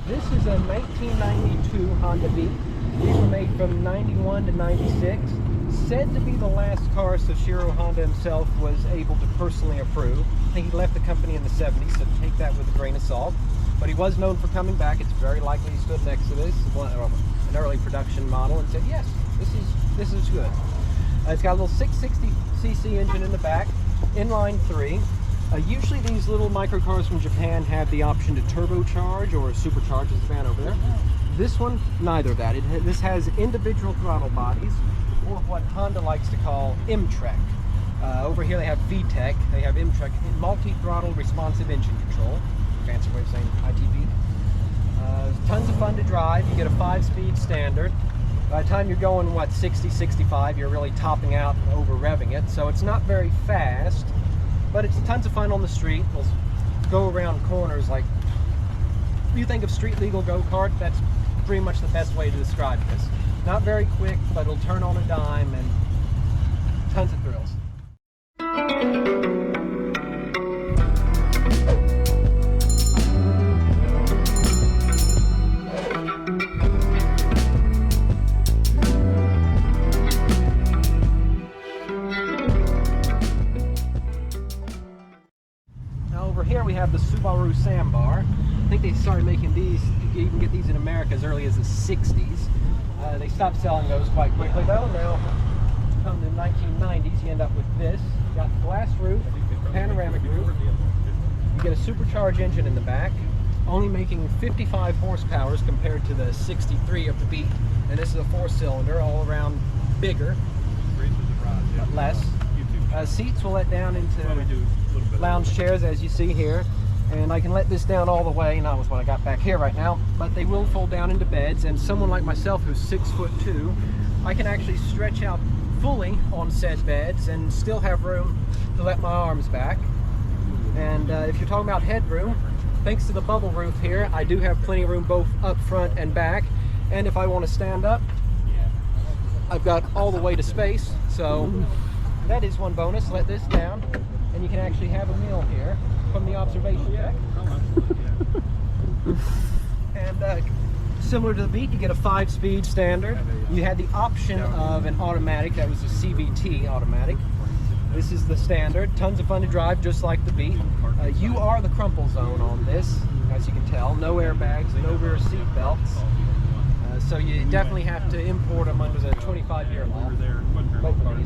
This is a 1992 Honda Beat. These were made from 91 to 96. Said to be the last car Soichiro Honda himself was able to personally approve. I think he left the company in the 70s, so take that with a grain of salt. But he was known for coming back. It's very likely he stood next to this, an early production model, and said, yes, this is good. It's got a little 660cc engine in the back, inline 3. Usually these little microcars from Japan have the option to turbocharge or supercharge, this van over there. This one, neither of that. This has individual throttle bodies, or what Honda likes to call M-Trek. Over here they have VTEC, they have M-Trek, multi-throttle responsive engine control. Fancy way of saying ITV. Tons of fun to drive. You get a 5-speed standard. By the time you're going, what, 60, 65, you're really topping out and over revving it. So it's not very fast, but it's tons of fun on the street. We'll go around corners like, if you think of street legal go-kart, that's pretty much the best way to describe this. Not very quick, but it'll turn on a dime and tons of thrills. Here we have the Subaru Sambar. I think they started making these, you can get these in America as early as the 60s. They stopped selling those quite quickly though. Now, come the 1990s, you end up with this. You got glass roof, panoramic roof. You get a supercharged engine in the back, only making 55 horsepower compared to the 63 of the Beat. And this is a 4-cylinder, all around bigger, but less. Seats will let down into lounge chairs, as you see here, and I can let this down all the way, not with what I got back here right now, but they will fold down into beds, and someone like myself who's 6'2", I can actually stretch out fully on said beds and still have room to let my arms back. And if you're talking about headroom, thanks to the bubble roof here, I do have plenty of room both up front and back, and if I want to stand up, I've got all the way to space, so that is one bonus. Let this down, and you can actually have a meal here from the observation deck. And similar to the Beat, you get a 5-speed standard. You had the option of an automatic, that was a CVT automatic. This is the standard. Tons of fun to drive, just like the Beat. You are the crumple zone on this, as you can tell. No airbags, no rear seat belts. So you definitely have to import them under the 25-year law. Both of these.